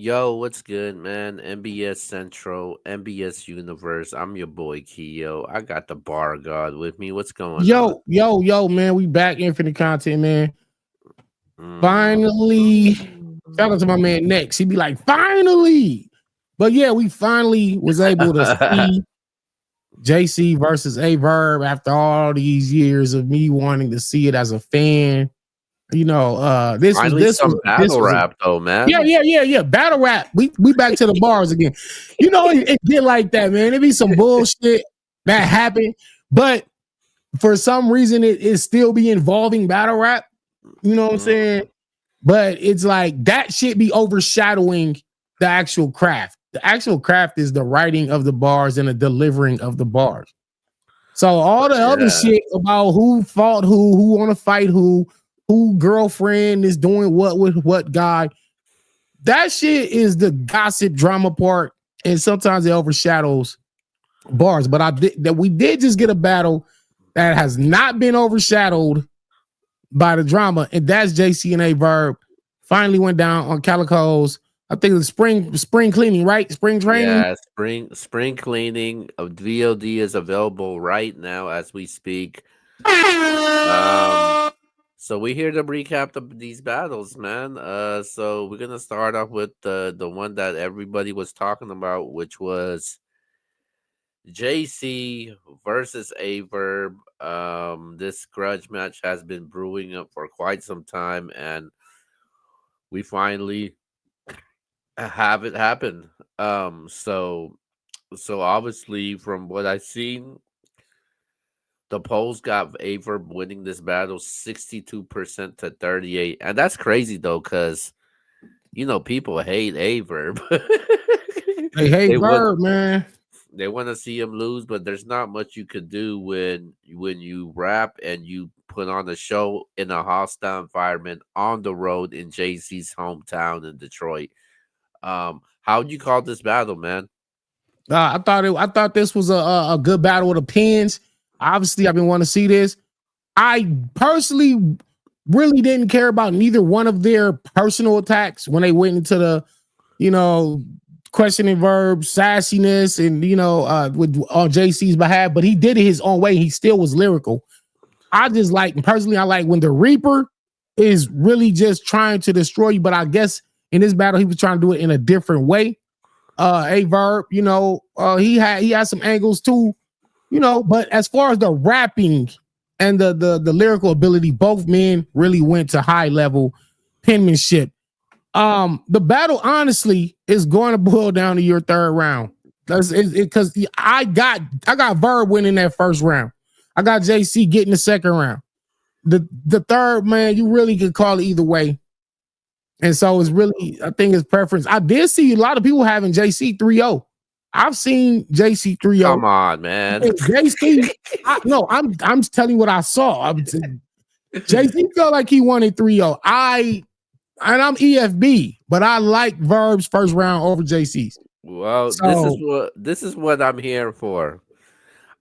Yo, what's good, man? MBS Central, MBS Universe. I'm your boy Keo. I got the bar god with me. What's going on? Yo, man. We back infinite content, man. Mm. Finally, shout out to my man Next. He'd be like, finally. But yeah, we finally was able to see JC versus A Verb after all these years of me wanting to see it as a fan. This was Finally, this was some this battle was a rap though, yeah, man. yeah, yeah, yeah. Battle rap. We back to the bars again. It get like that, man. It be some bullshit that happened, but for some reason it still be involving battle rap. You know what I'm Mm. saying? But it's like that shit be overshadowing the actual craft. The actual craft is the writing of the bars and the delivering of the bars. So all the other Yeah, shit about who fought who want to fight who girlfriend is doing what with what guy, that shit is the gossip drama part, and sometimes it overshadows bars. But we did just get a battle that has not been overshadowed by the drama, and that's JC and A Verb. Finally went down on Calico's. I think it's spring cleaning, right? Spring training. yeah. Spring cleaning of VOD is available right now as we speak. Um, so we here to recap these battles, man. So we're gonna start off with the one that everybody was talking about, which was JC versus A Verb. This grudge match has been brewing up for quite some time, and we finally have it happen. So obviously, from what I've seen, the polls got A Verb winning this battle 62% to 38, and that's crazy though, because people hate A Verb. They hate they would Verb, man. They want to see him lose, but there's not much you could do when you rap and you put on a show in a hostile environment on the road in JC's hometown in Detroit. How'd you call this battle, man? I thought this was a good battle of the pins. Obviously, I've been wanting to see this. I personally really didn't care about neither one of their personal attacks when they went into the, you know, questioning Verb, sassiness, and with on JC's behalf. But he did it his own way. He still was lyrical. I just like personally, I like when the Reaper is really just trying to destroy you. But I guess in this battle, he was trying to do it in a different way. A Verb, he had some angles too, but as far as the rapping and the lyrical ability, both men really went to high level penmanship. The battle honestly is going to boil down to your third round. That's it because I got Verb winning that first round. I got JC getting the second round. The third, man, you really could call it either way. And so it's really, I think it's preference. I did see a lot of people having JC 3-0. I've seen JC 3-0. Come on, man. JC, no, I'm telling you what I saw. JC felt like he won it 3-0. I'm EFB, but I like Verb's first round over JC's. Well, So this is what I'm here for.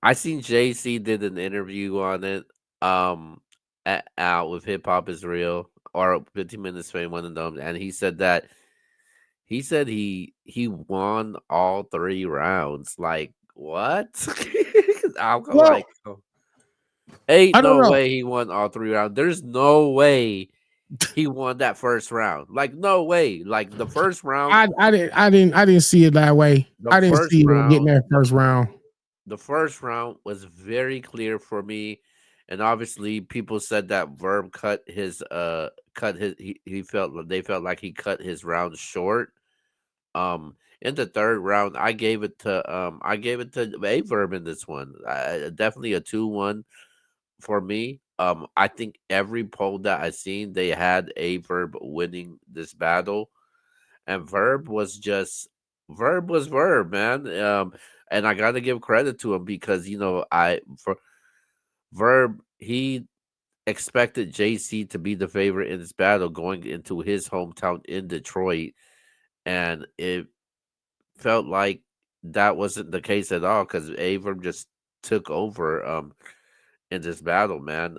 I seen JC did an interview on it. Out with Hip Hop is Real or 15 Minutes Fame, one of them, and he said he won all three rounds. Like what? I'm well, like, oh, ain't I don't no know. way he won all three rounds. There's no way he won that first round. Like no way. Like I didn't see it that way. the I didn't first see it getting round, that first round. the first round was very clear for me, and obviously people said that Verb he felt they felt like he cut his round short. In the third round, I gave it to A Verb in this one. Definitely a 2-1 for me. I think every poll that I seen, they had A Verb winning this battle, and Verb was Verb, man. And I gotta give credit to him because I for Verb he expected JC to be the favorite in this battle going into his hometown in Detroit, and it felt like that wasn't the case at all because Avram just took over in this battle, man.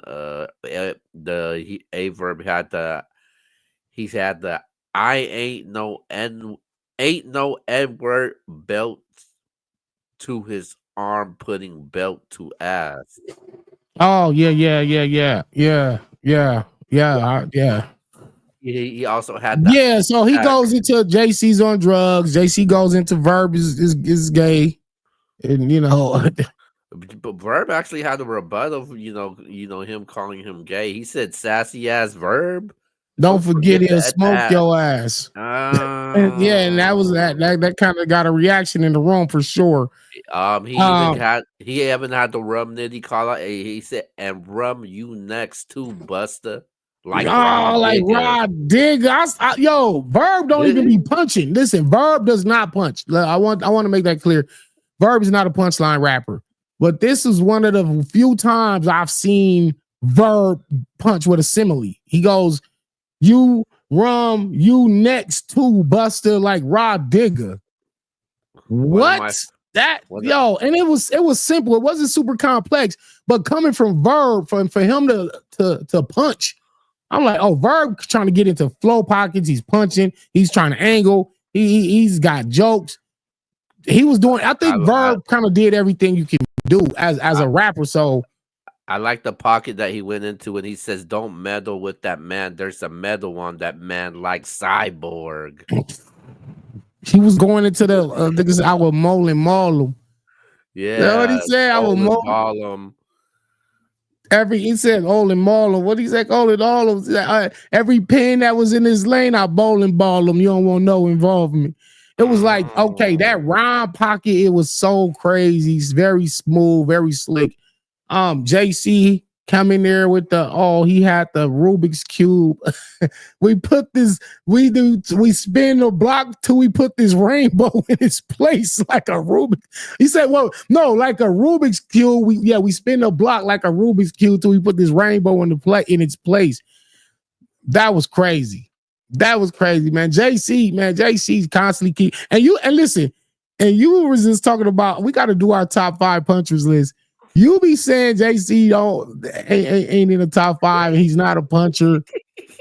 Avram had the I ain't no Ain't no Edward belt to his arm putting belt to ass. Oh yeah, yeah, yeah, yeah, yeah, yeah, yeah, yeah. He also had the Yeah, so he attack. goes into JC's on drugs. JC goes into Verb is gay, and you know, But Verb actually had a rebuttal, him calling him gay. He said sassy ass Verb. don't Don't forget forget he'll the smoke attack. your ass. And yeah, and that was Oh. that kind of got a reaction in the room for sure. Um, He even had the rum nitty call out. He said, "And rum you next too, Buster." Like Rod oh, like Digger. Rod Digger. Yo, Verb don't even be punching. Listen, Verb does not punch. I want to make that clear. Verb is not a punchline rapper, but this is one of the few times I've seen Verb punch with a simile. He goes, "You rum, you next to Buster," like Rod Digger. One of my What? That one of yo, and it was simple. It wasn't super complex, but coming from Verb, for him to punch, I'm like, oh, Verb trying to get into flow pockets. He's punching. He's trying to angle. He's got jokes. He was doing. I I think I Verb kind of did everything you can do as I a rapper. So I like the pocket that he went into when he says, "Don't meddle with that man. There's a medal on that man, like Cyborg." he was going into the niggas. I will mole and maul him. That's what he Yeah, said. I will Bowling maul Ballum. he said Olin ball him. What he said? Olin all of every pin that was in his lane, I bowling ball him. You don't want no involvement. It was like, okay, that Mm. rhyme pocket, it was so crazy. It's very smooth, very slick. JC come in there with he had the Rubik's Cube. we put this, we spin the block till we put this rainbow in its place like a Rubik. He said, well, no, like a Rubik's Cube. We spin the block like a Rubik's Cube till we put this rainbow in its place. That was crazy. That was crazy, man. JC's constantly keep and listen, and you was just talking about we got to do our top 5 punchers list. You be saying JC don't ain't in the top 5 and he's not a puncher.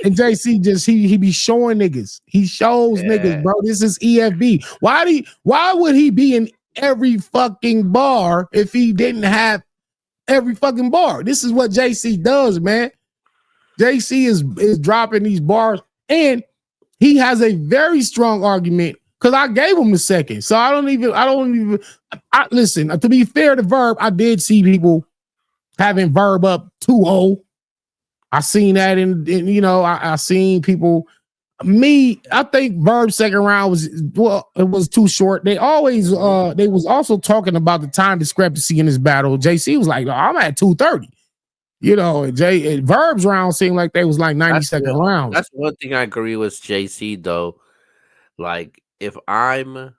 And JC just he be showing niggas. He shows niggas, Yeah, bro. This is EFB. Why would he be in every fucking bar if he didn't have every fucking bar? This is what JC does, man. JC is dropping these bars, and he has a very strong argument because I gave him the second. So I listen. To be fair to Verb, I did see people having Verb up 2-0. I seen that I seen people. I think Verb's second round it was too short. They was also talking about the time discrepancy in this battle. JC was like, I'm at 230. Verb's round seemed like they was like 90-second rounds. that's one thing I agree with JC though. Like, if I'm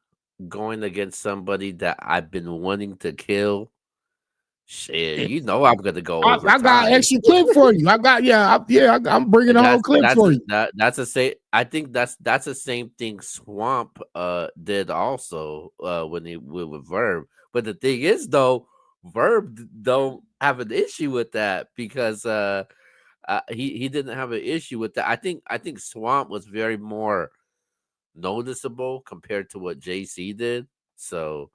going against somebody that I've been wanting to kill, shit, I'm gonna go I got overtime. extra clip for you. I'm bringing And the whole clip for you. that's a say. I think that's the same thing Swamp did also when he with Verb. But the thing is though, Verb don't have an issue with that because he didn't have an issue with that. I think Swamp was very more noticeable compared to what JC did. So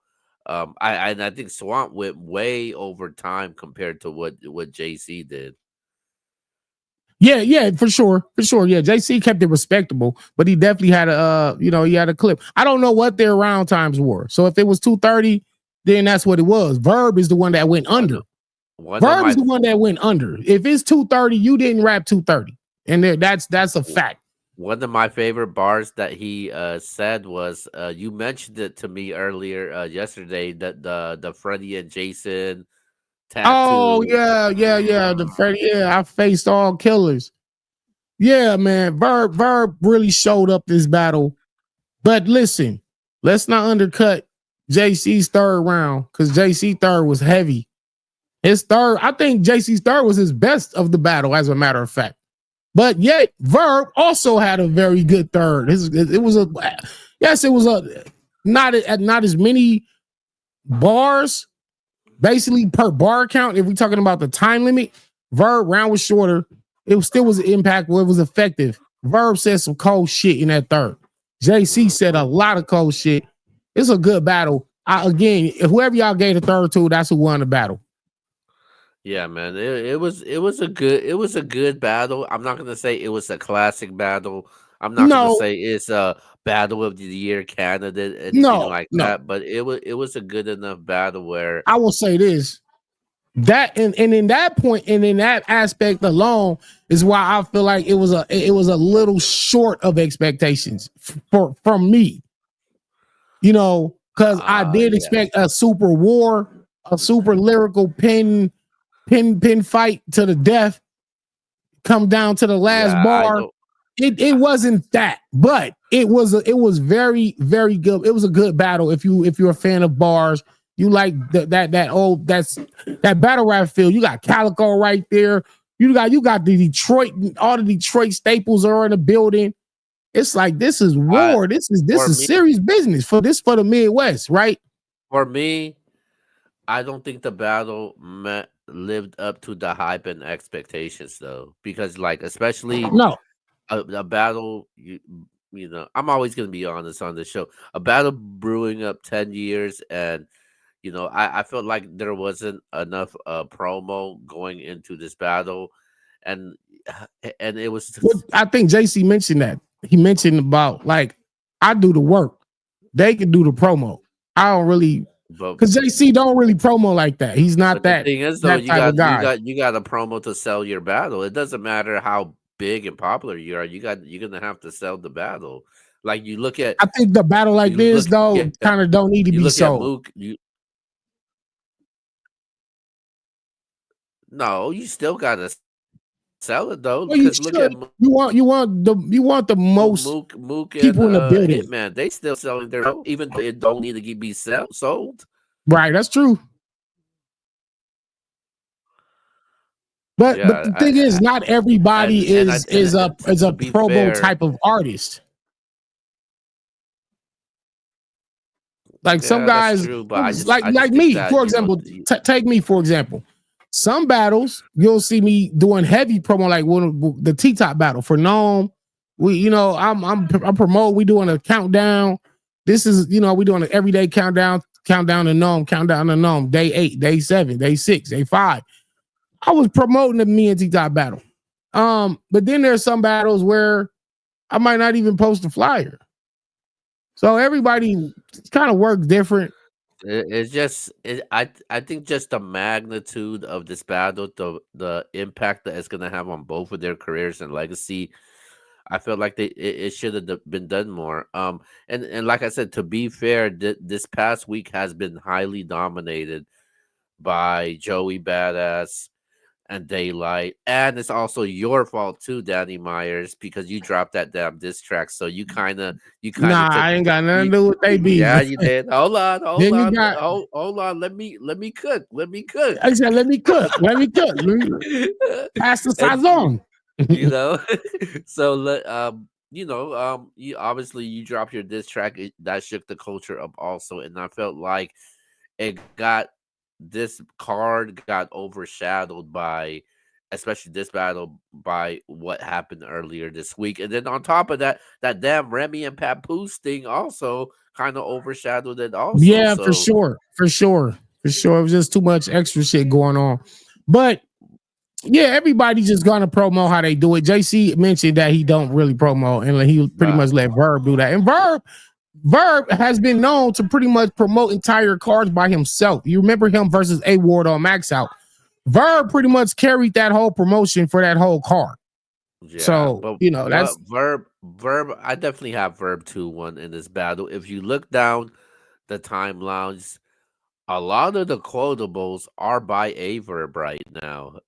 I think Swamp went way over time compared to what JC did. Yeah, for sure. For sure. Yeah, JC kept it respectable, but he definitely had he had a clip. I don't know what their round times were. So if it was 230, then that's what it was. Verb is the one that went One under. of one of Verb my is the one that went under. If it's 230, you didn't rap 230. And that's a fact. one of my favorite bars that he said was you mentioned it to me earlier yesterday that the Freddy and Jason Oh tattoo. yeah. The Freddie, yeah, I faced all killers. Yeah, man. Verb really showed up this battle. But listen, let's not undercut JC's third round because JC third was heavy. His third, I think JC's third was his best of the battle, as a matter of fact. But yet, Verb also had a very good third. It was a not as many bars, basically per bar count. If we're talking about the time limit, Verb round was shorter. It still was impactful. It was effective. Verb said some cold shit in that third. JC said a Mhm. lot of cold shit. It's a good battle. Again, whoever y'all gave the third to, that's who won the battle. Yeah, man. It was a good battle. I'm not gonna say it was a classic battle. I'm not gonna No, say it's a battle of the year candidate, anything no, like no. that. But it was a good enough battle where I will say this. That and in that point and in that aspect alone is why I feel like it was a little short of expectations for from me, because I did yeah. expect a super war, a super lyrical pin fight to the death, come down to the last Yeah, I bar. don't It I, wasn't that, but it was very very good. It was a good battle. If you're a fan of bars, you like that battle rap feel. You got Calico right there. You got the Detroit, all the Detroit staples are in the building. It's like this is I war. This for is me serious business for the Midwest, right? for me, I don't think the battle lived up to the hype and expectations though. Because like especially No, a battle I'm always gonna be honest on this show. A battle brewing up 10 years, and I felt like there wasn't enough promo going into this battle, and and it was what I think JC mentioned that. He mentioned about like I do the work. They can do the promo. I don't really but because JC don't really promo like that. He's not but the that thing is though, that you type of got you guy. got you got a promo to sell your battle. It doesn't matter how big and popular you are. You're gonna have to sell the battle. Like I think the battle like you this look though at kind of don't need to you be look at sold. Mook. No, you still gotta sell it though, Well, you because look at should. You want the most Mook and people in the building. Hitman. They still selling their show, even though it don't need to be sold. Right, that's true. But Yeah, the thing is, not everybody and I is a is a to be promo fair, type of artist. Like some yeah, that's guys, true. But I like just think me, that for example. Take me for example. Some battles you'll see me doing heavy promo, like when the T top battle for Gnome. I'm promote. We doing a countdown. This is we doing an everyday countdown to Gnome, countdown to Gnome. Day 8, day 7, day 6, day 5. I was promoting the me and T top battle. But then there's some battles where I might not even post a flyer. So everybody kind of works different. it's just I think just the magnitude of this battle, the impact that it's gonna have on both of their careers and legacy. I feel like it should have been done more. And like I said, to be fair, this past week has been highly dominated by Joey Badass and Daylight, and it's also your fault too, Danny Myers, because you dropped that damn diss track. So you kind of Nah, took I ain't got nothing you. to do with they beef. Yeah, you did. Hold on, hold Then you on, got hold on. Let me cook. Let me cook. I said, let me cook. Let me cook. Pass the and sazon. you know, so you obviously you dropped your diss track, that shook the culture up also, and I felt like this card got overshadowed by, especially this battle, by what happened earlier this week. And then on top of that, that damn Remy and Papoose thing also kind of overshadowed it also. Yeah, for So sure. For sure. For sure. It was just too much extra shit going on. But yeah, everybody's just gonna promo how they do it. JC mentioned that he don't really promo and he pretty nah, much let Verb do that. And Verb has been known to pretty much promote entire cards by himself. You remember him versus A Ward on Max Out. Verb pretty much carried that whole promotion for that whole card. yeah, So, but that's Verb, I definitely have Verb 2-1 in this battle. If you look down the timelines, a lot of the quotables are by Averb right now.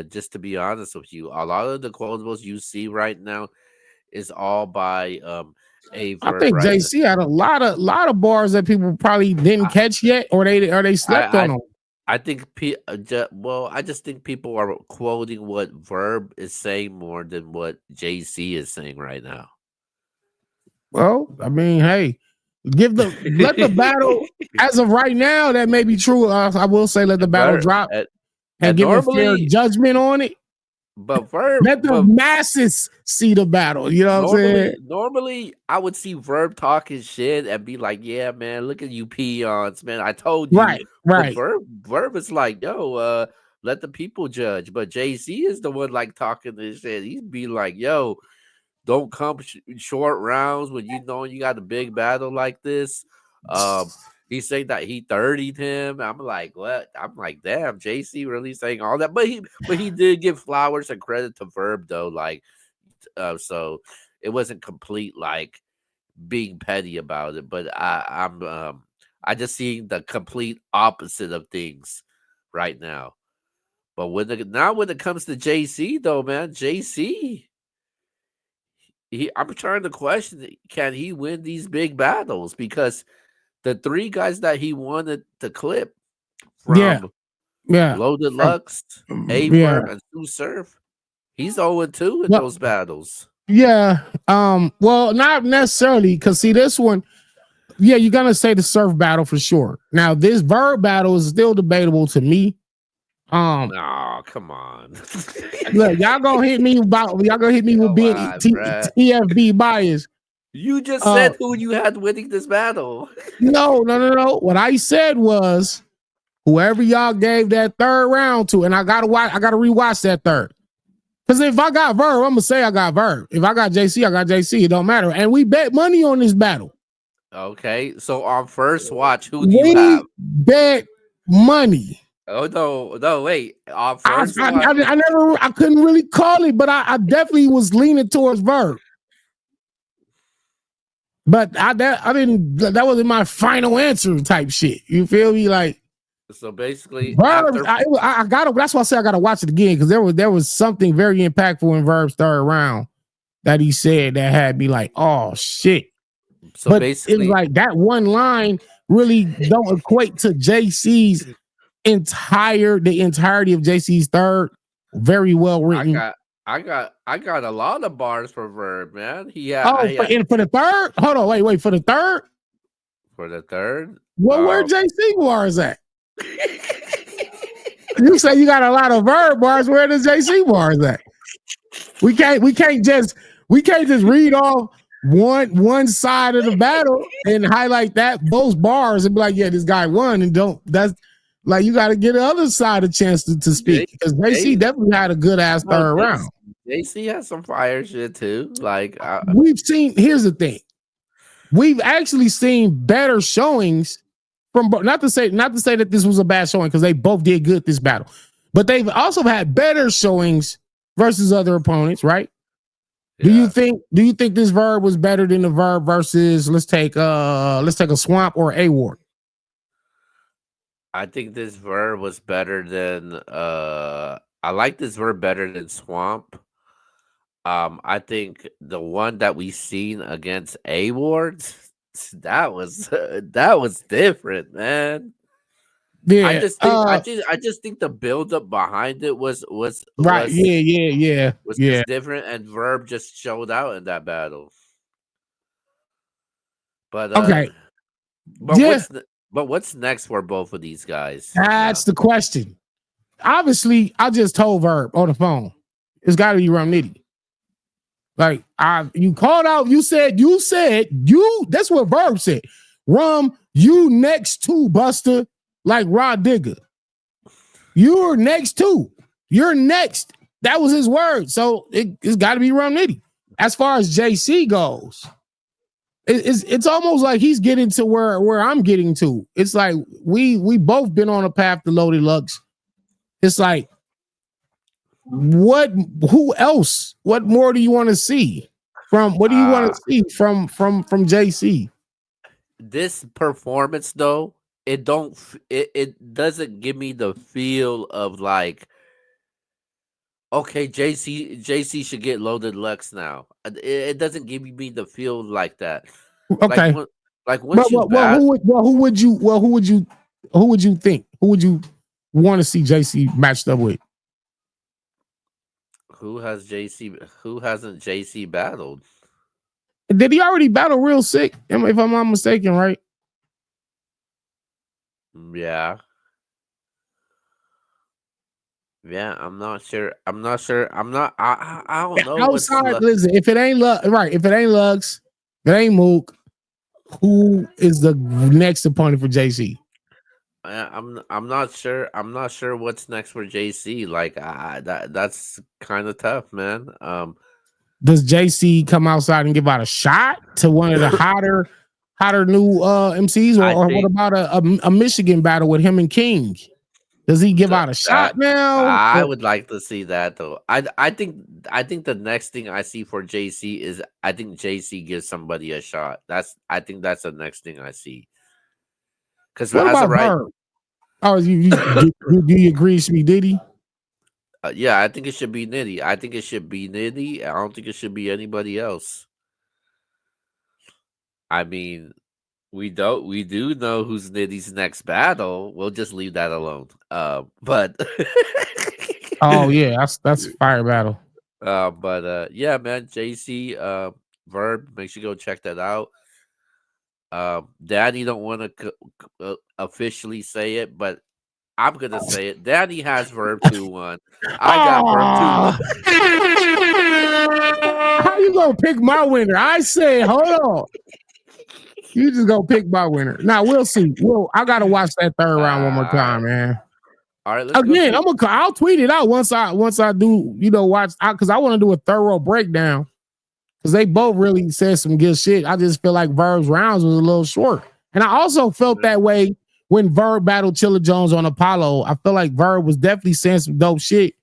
Just to be honest with you, a lot of the quotables you see right now is all by I Averb think right now. JC had a lot of bars that people probably didn't I catch yet, or they slept I on them. I think well, I just think people are quoting what Verb is saying more than what JC is saying right now. Well, I mean, hey, let the battle as of right now. That may be true. I will say let the battle Verb, drop and, and and give a fair normally judgment on it. but Verb, Let the but masses see the battle. You know what I'm saying? normally I would see Verb talking shit and be like, "Yeah, man, look at you peons, man. I told you." Right, But right. Verb is like, "Yo, let the people judge." But JC is the one like talking this shit. He's be like, "Yo, don't come short rounds when you know you got a big battle like this." Um, he saying that he 30'd him. I'm like, what? I'm like, damn, JC really saying all that. But he did give flowers and credit to Verb though. Like, so it wasn't complete like being petty about it. But I just see the complete opposite of things right now. But when it comes to JC though, man, JC, I'm trying to question, can he win these big battles? Because the three guys that he wanted to clip Yeah, from yeah. Loaded From Lux, A yeah. Verb, and Sue Surf, he's 0-2 in Well, those battles. yeah. Well, not necessarily, because see this one, yeah, you're gonna say the surf battle for sure. Now, this Verb battle is still debatable to me. Um, Oh, come on. Look, y'all gonna hit me with Come being on, bruh. TFB bias. You just Uh, said who you had winning this battle. no, no, no, no. What I said was whoever y'all gave that third round to, and I gotta rewatch that third. Because if I got Verb, I'm gonna say I got Verb. If I got JC, I got JC. It don't matter. And we bet money on this battle. Okay, so on first watch, who do you have? We bet money. Oh no, no, wait. On first watch, I never I couldn't really call it, but I definitely was leaning towards Verb. But I didn't, that wasn't my final answer type shit. You feel me? Like so basically Verb, after I gotta, that's why I say I gotta watch it again, because there was something very impactful in Verb's third round that he said that had me like, oh shit. so But it was basically like that one line really don't equate to JC's the entirety of JC's third. Very well I written. got I got a lot of bars for Verb, man. Oh, for the third? Hold on, wait, for the third? for the third. Well, where Um JC bars at? You say you got a lot of Verb bars. Where the JC bars at? We can't just read off one side of the battle and highlight those bars and be like, yeah, this guy won, and don't that's like you got to get the other side a chance to J speak, because JC J definitely had a good ass no, third round. JC has some fire shit too. Like Here's the thing, we've actually seen better showings from, not to say that this was a bad showing, because they both did good this battle, but they've also had better showings versus other opponents, right? yeah. Do you think this Verb was better than the Verb versus, let's take a Swamp or a Ward? I think this Verb was better than I like this Verb better than Swamp. I think the one that we seen against A Wards, that was that was different, man. Yeah. I just think the build up behind it Right. Yeah. Yeah. Yeah. was Yeah. just different, and Verb just showed out in that battle. But Okay. but Yeah. what's next for both of these guys now? That's the question. Obviously, I just told Verb on the phone. It's got to be Rum Nitty. Like you called out. You said. That's what Verb said. Rum, you next to Buster, like Rod Digger. You're next to. You're next. That was his word. So it's got to be Rum Nitty. As far as JC goes, it's almost like he's getting to where I'm getting to. It's like we both been on a path to Loaded Lux. It's like, what? Who else? What more do you want to see from? What do you want Uh to see from JC? this performance though, it doesn't give me the feel of like, okay, JC should get Loaded Lux now. It doesn't give me the feel like that. Like Okay, when once you well, bat, who would you think? Who would you want to see JC matched up with? who hasn't JC battled? Did he already battle Real Sick? If I'm not mistaken, right? Yeah. Yeah, I'm not sure. I'm not sure. I'm not. I don't know what's. Outside, listen, if it ain't right, if it ain't Lux, if it ain't Mook, who is the next opponent for JC? I'm not sure. I'm not sure what's next for JC. Like that's kind of tough, man. Does JC come outside and give out a shot to one of the hotter new MCs, I or what think about a Michigan battle with him and King? Does he give out a that shot now? I Or would like to see that though. I think the next thing I see for JC is I think JC gives somebody a shot. I think that's the next thing I see. Because what as of about right, Verb? Oh, do you agree it should be Diddy? yeah, I think it should be Nitty. I think it should be Nitty. I don't think it should be anybody else. I mean, we do know who's Nitty's next battle. We'll just leave that alone. But Oh yeah, that's fire battle. yeah, man, JC Verb, make sure you go check that out. Daddy don't want to officially say it, but I'm gonna say it. Daddy has Verb 2-1. I got Verb 2-1. Oh, how you gonna pick my winner? I say, hold on. You just gonna pick my winner. Now we'll see. I gotta watch that third round one more uh, time, man. all right, let's go Again, to I'll tweet it out once I do, watch because I want to do a thorough breakdown because they both really said some good shit. I just feel like Verb's rounds was a little short. And I also felt that way when Verb battled Chilla Jones on Apollo. I feel like Verb was definitely saying some dope shit.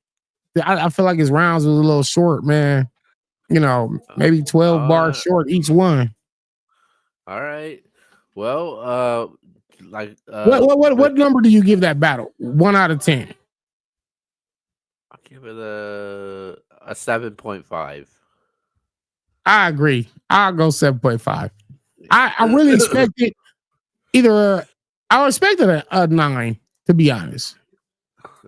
I feel like his rounds was a little short, man. Maybe 12 bars uh, short each one. all right. Well, like What number do you give that battle? 1 out of 10. I'll give it a 7.5. I agree. I'll go 7.5. I really expected either I expected a 9, to be honest.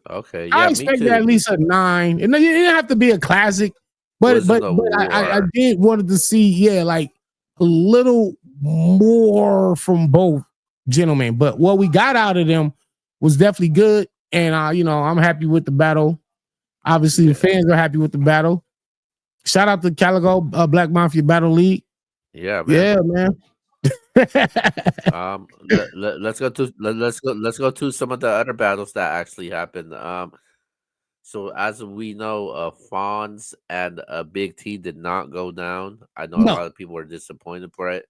Okay, I yeah, me expected at too. least a 9. And it didn't have to be a classic, but Wasn't but a but I war. did wanted to see, like a little more from both gentlemen. But what we got out of them was definitely good. And I'm happy with the battle. Obviously, the Yeah, fans are happy with the battle. Shout out to Caligo Black Mafia Battle League. yeah, man. Yeah, man. Let's go to some of the other battles that actually happened. So as we know, Fonz and Big T did not go down. I know a No, lot of people were disappointed for it.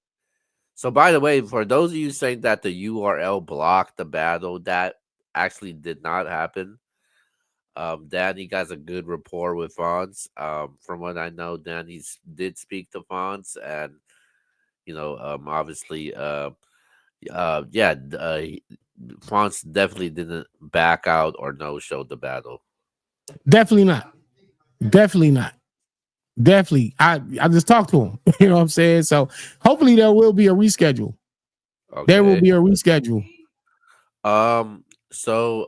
So by the way, for those of you saying that the URL blocked the battle, that actually did not happen. Danny got a good rapport with Fonz. From what I know, Danny did speak to Fonz, and obviously, yeah, Fonz definitely didn't back out or no show the battle. definitely not. Definitely not. Definitely. I just talked to him. You know what I'm saying? So hopefully there will be a reschedule. There will Okay. be a reschedule. So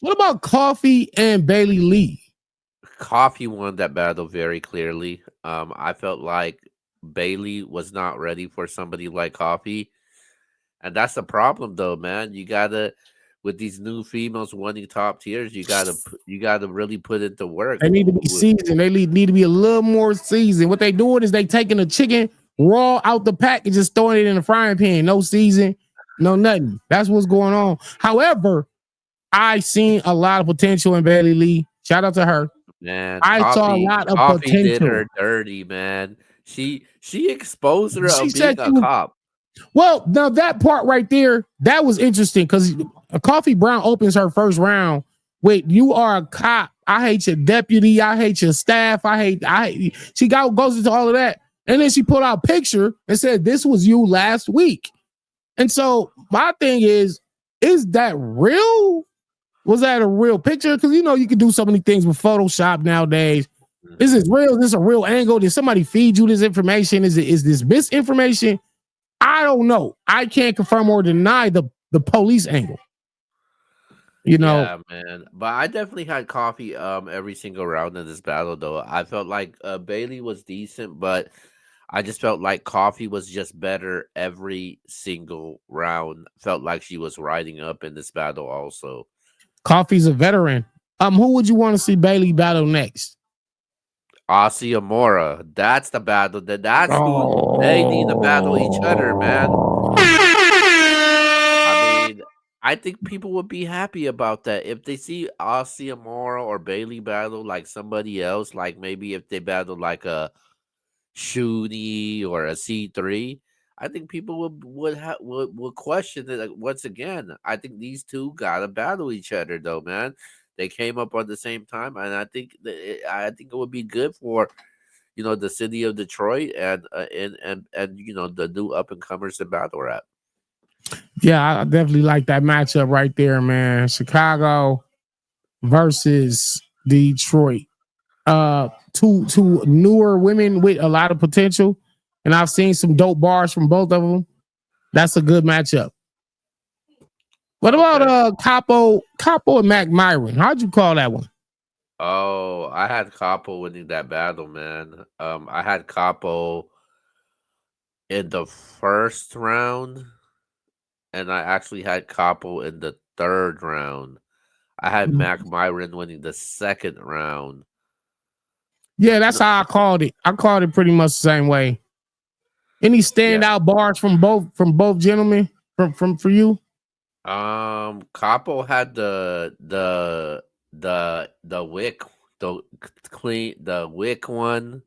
What about Coffee and Bailey Lee? Coffee won that battle very clearly. I felt like Bailey was not ready for somebody like Coffee. And that's the problem though, man. You gotta with these new females wanting top tiers, you gotta really put into work. They need to be seasoned. They need to be a little more seasoned. What they doing is they taking the chicken raw out the pack and just throwing it in the frying pan. No season, no nothing. That's what's going on. However, I seen a lot of potential in Bailey Lee. Shout out to her. Man, I saw a lot of Coffee did potential. her dirty, man. She exposed her She of said being a she was cop. well. Now that part right there, that was interesting because Coffee Brown opens her first round with "You are a cop. I hate your deputy. I hate your staff. I hate." She goes into all of that, and then she pulled out a picture and said, "This was you last week." And so my thing is that real? Was that a real picture? Because you can do so many things with Photoshop nowadays. Is Mhm. this real? Is this a real angle? Did somebody feed you this information? Is this misinformation? I don't know. I can't confirm or deny the police angle. You know, Yeah, man. But I definitely had coffee every single round in this battle though. I felt like Bailey was decent, but I just felt like coffee was just better every single round. Felt like she was riding up in this battle also. Coffee's a veteran. Who would you want to see Bailey battle next? Aussie Amora. That's the battle. That's who they need to battle each other, man. I Oh. mean, I think people would be happy about that if they see Aussie Amora or Bailey battle like somebody else. Like maybe if they battle like a Shooty or a C3, I think people would question it. Like, once again, I think these two gotta battle each other though, man. They came up on the same time, and I think it would be good for the city of Detroit and the new up and comers in battle rap. Yeah, I definitely like that matchup right there, man. Chicago versus Detroit. Two newer women with a lot of potential, and I've seen some dope bars from both of them. That's a good matchup. What about Okay. Capo and Mac Myron? How'd you call that one? Oh, I had Capo winning that battle, man. I had Capo in the first round, and I actually had Capo in the third round. I had Mac Myron winning the second round. Yeah, that's No, how I called it. I called it pretty much the same way. Any yeah. standout bars from both gentlemen from for you? Capo had the wick the clean the wick one.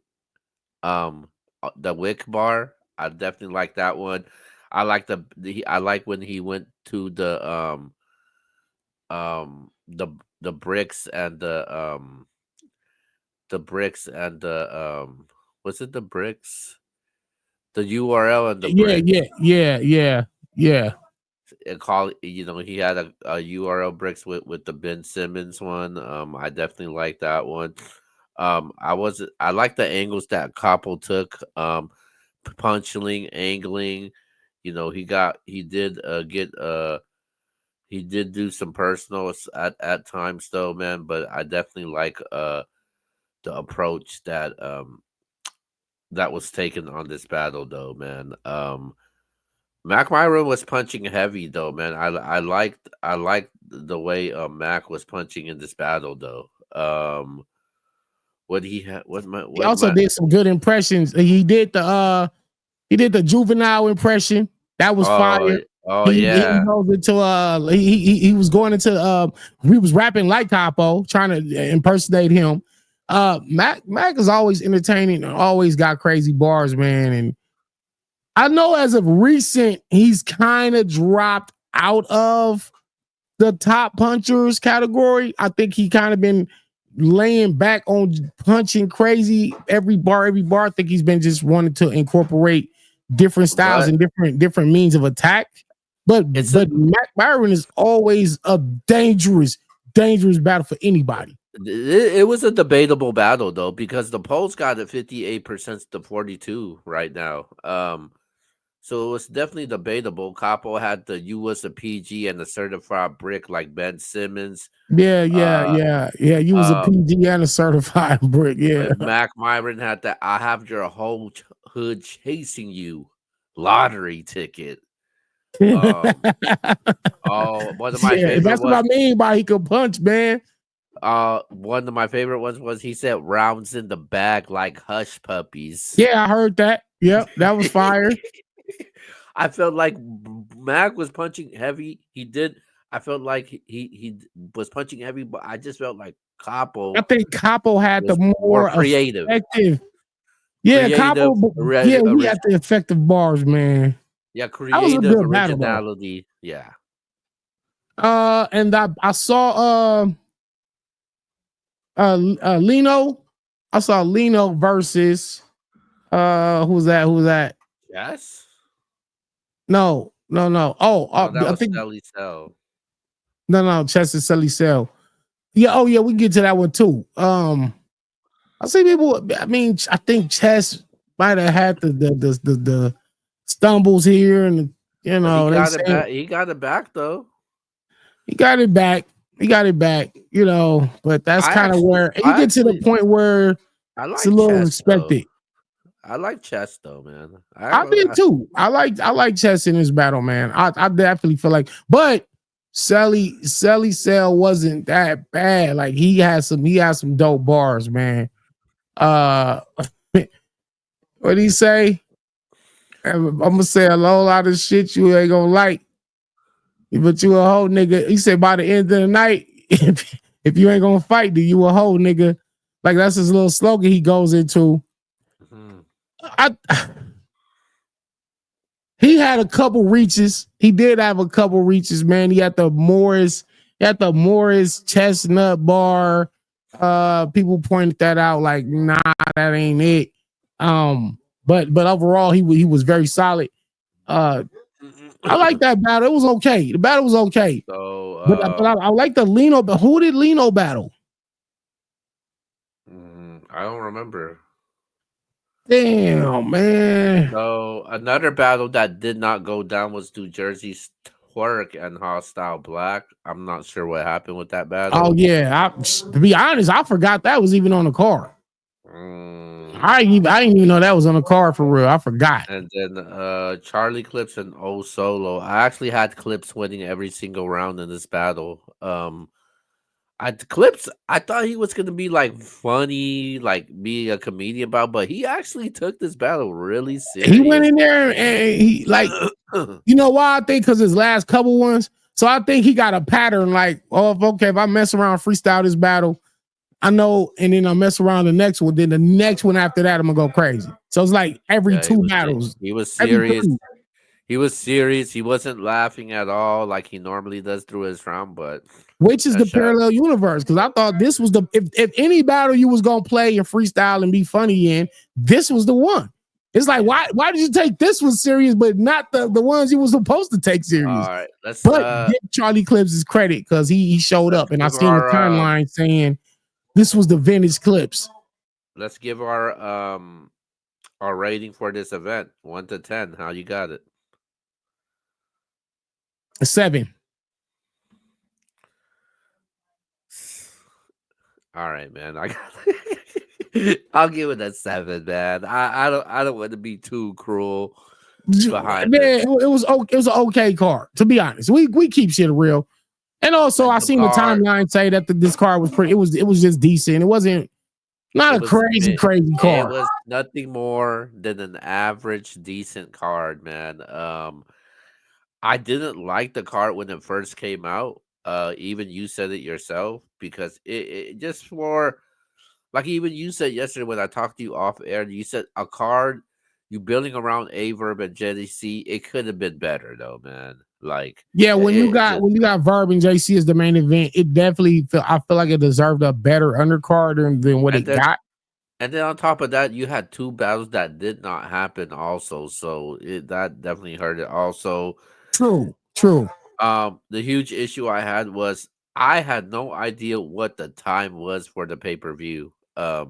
The wick bar. I definitely like that one. I like I like when he went to the bricks and the bricks and was it the bricks? The URL and the Yeah, bricks. yeah, yeah, yeah, yeah. And call he had a URL bricks with the Ben Simmons one. I definitely like that one. I like the angles that Koppel took. Punching, angling. He did do some personals at times though, man. But I definitely like the approach that was taken on this battle though, man. Mac Myron was punching heavy though, man. I liked the way Mac was punching in this battle though. What he had He what also my did some good impressions. He did the juvenile impression. That was oh fire. oh He yeah. goes into he was going into he was rapping like Capo, trying to impersonate him. Mac is always entertaining and always got crazy bars, man. And I know as of recent, he's kind of dropped out of the top punchers category. I think he kind of been laying back on punching crazy every bar, every bar. I think he's been just wanting to incorporate different styles But and different means of attack. But it's a but Mac Byron is always a dangerous battle for anybody. it was a debatable battle though because the polls got it 58% to 42 right now. So it was definitely debatable. Capo had the U was a PG and the certified brick like Ben Simmons. Yeah, yeah, Uh yeah, yeah. You was a uh PG and a certified brick. Yeah. Mac Myron had that I have your whole hood chasing you lottery ticket. Yeah, Um one of my favorite that's what I was mean by he could punch, man. one of my favorite ones was he said rounds in the bag like hush puppies. Yeah, I heard that. Yep, that was fire. I felt like Mac was punching heavy. He did. I felt like he was punching heavy, but I just felt like I Capo think Capo had the was more more creative, effective. Yeah, creative, Capo. Yeah, he had the effective bars, man. yeah, That was a creative good battle though. originality. Yeah, And I saw Lino. I saw Lino versus who's that? Who's that? yes. No, no, no. Oh, No, that I was think Sally Cell. no. Chester Sully Cell. Yeah. Oh, yeah. We can get to that one too. I see people. I mean, I think Chess might have had the stumbles here, and But he they got it say back. He got it back though. he got it back. He got it back. But that's I kind of actually, where you I get to the actually, point where I it's a like little chess though. expected. I like chess though, man. I did too. I like Chess in this battle, man. I definitely feel like, but Selly Cell wasn't that bad. Like he had some dope bars, man. Uh what did he say? I'm gonna say a whole lot of shit you ain't gonna like, but you a whole nigga. He said by the end of the night, if you ain't gonna fight, then you a whole nigga. Like that's his little slogan he goes into. Mhm. I He had a couple reaches. He did have a couple reaches, man. He had the Morris chestnut bar. People pointed that out, like, nah, that ain't it. But overall, he was very solid. Uh, I like that battle. It was okay. The battle was okay. So, But I like the Lino. But who did Lino battle? I don't remember. Damn, man. So another battle that did not go down was New Jersey's Twerk and Hostile Black. I'm not sure what happened with that Oh battle. yeah. To be honest, I forgot that was even on the card. Mm, I didn't even know that was on the card for real. I forgot. and then Charlie Clips and O Solo. I actually had Clips winning every single round in this battle. Clips, I thought he was gonna be like funny, like be a comedian about, but he actually took this battle really He went serious. in there and he like, you know why I think? Because his last couple ones. So I think he got a pattern like, oh, if I mess around freestyle this battle, I know, and then I mess around the next one. Then the next one after that, I'm gonna go crazy. So it's like every Yeah, two battles, he was every serious. three, He was serious. He wasn't laughing at all like he normally does through his round, but which is that the shot. parallel universe. Because I thought this was the if any battle you was gonna play and freestyle and be funny in, this was the one. It's like Yeah. why did you take this one serious, but not the ones you were supposed to take serious? All right. But give Charlie Clips his credit because he showed Let's up, and I give seen the timeline saying this was the vintage Clips. let's give our rating for this event. 1 to 10. How you got it? A 7. All right, man. I got I'll give it a 7, man. I don't want to be too cruel Man, behind this. it was an okay card. To be honest, we keep shit real. And also, And I the seen the card, timeline say that this card was pretty. It was just decent. It wasn't not it a was crazy it card. was nothing more than an average decent card, man. I didn't like the card when it first came out. Even you said it yourself because it just for like even you said yesterday when I talked to you off air, you said a card you building around a verb and Jenny C. It could have been better though, man. Like Yeah, it just when you got Verb and JC as the main event, it definitely I feel like it deserved a better undercard than what and it then got. and then on top of that, you had two battles that did not happen also, so that definitely hurt it. Also, True. the huge issue I had was I had no idea what the time was for the pay per view. I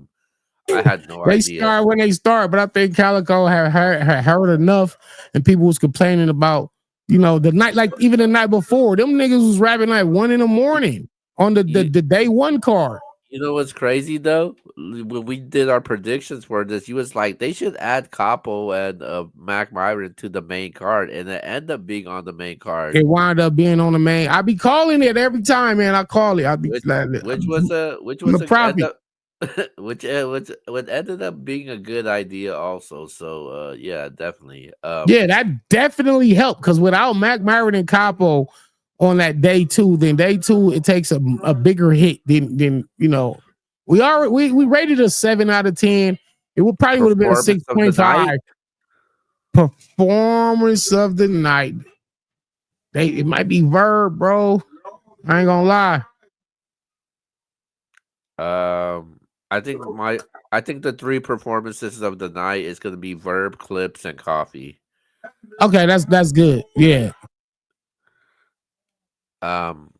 had no They idea. start when they start, but I think Calico had heard enough, and people was complaining about the night, like even the night before, them niggas was rapping like 1 in the morning on You, the day one card. you know what's crazy though? When we did our predictions for this, you was like they should add Capo and Mac Myron to the main card, and it ended up being on the main card. It wound up being on the main. I be calling it every time, man. I call it. I be Which like, which I'm was the a end prophet. up which ended up being a good idea also. So yeah, definitely. Yeah, that definitely helped because without Mac Myron and Capo on that day two, then day two it takes a bigger hit than we rated a 7 out of 10. It would have been a Performance of the night. 6.5. Performance of the night. It might be Verb, bro. I ain't gonna lie. Um I think I think the three performances of the night is gonna be Verb, Clips, and Coffee. Okay, that's good. Yeah. Um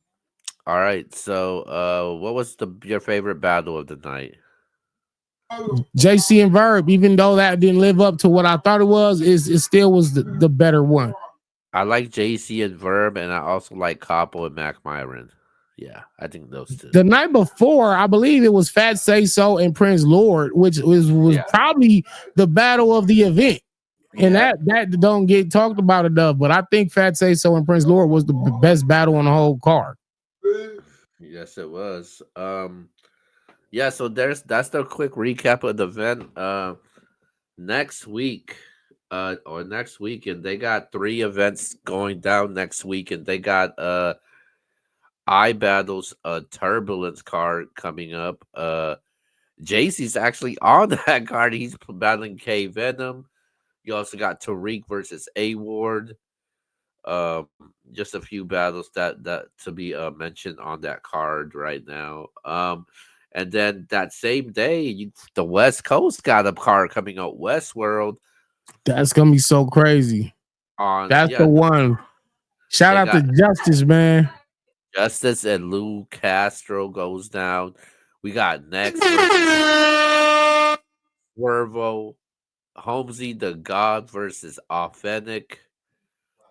all right, so what was the your favorite battle of the night? JC and Verb, even though that didn't live up to what I thought it was, it still was the better one. I like JC and Verb, and I also like Capo and Mac Myron. Yeah, I think those two. The night before, I believe it was Fat Say So and Prince Lord, which was Yeah. probably the battle of the event. and Yeah. that don't get talked about enough. But I think Fat Say So and Prince Lord was the best battle on the whole card. Yes, it was. Yeah, so that's the quick recap of the event. Next week, or next weekend, they got three events going down next week, and they got I battles a turbulence card coming up. JC's actually on that card. He's battling K Venom. You also got Tariq versus A Ward. Just a few battles that to be mentioned on that card right now. And then that same day, the West Coast got a card coming out, Westworld. That's gonna be so crazy. On That's the yeah, one. Shout they out to got Justice, man. Justice and Lou Castro goes down. We got Next versus Swervo. Holmesy the God versus Authentic.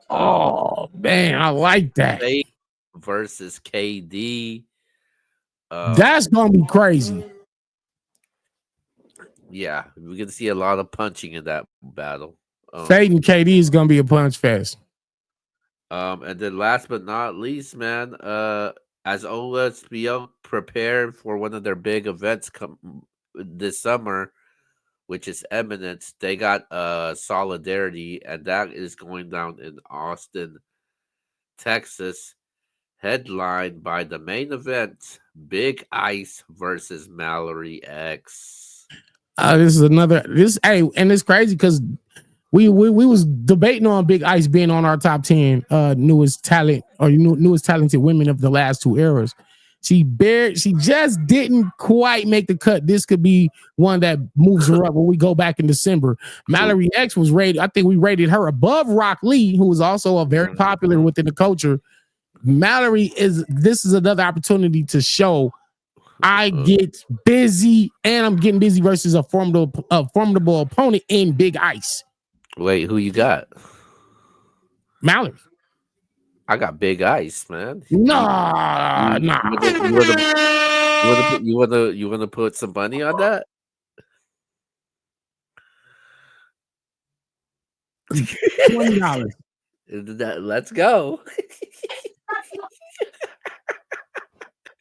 Um, Oh man, I like that. Faith versus KD. Um, That's gonna be crazy. yeah, we can see a lot of punching in that battle. Fade and KD is gonna be a punch fest. And then last but not least, man, as OSBO prepared for one of their big events this summer, which is Eminence, they got Solidarity, and that is going down in Austin, Texas, headlined by the main event, Big Ice versus Mallory X. This is another this hey, and it's crazy because we was debating on Big Ice being on our top 10 newest talent or newest talented women of the last two eras. She just didn't quite make the cut. This could be one that moves her up when we go back in December. Mallory X was rated, I think we rated her above Rock Lee, who was also a very popular within the culture. Mallory this is another opportunity to show I get busy and I'm getting busy versus a formidable opponent in Big Ice. Wait, who you got? Mallory. I got Big Ice, man. Nah, nah. You wanna put some money on that? $20. Let's go.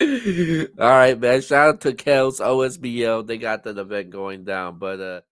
All right, man. Shout out to Kels OSBL. They got that event going down, but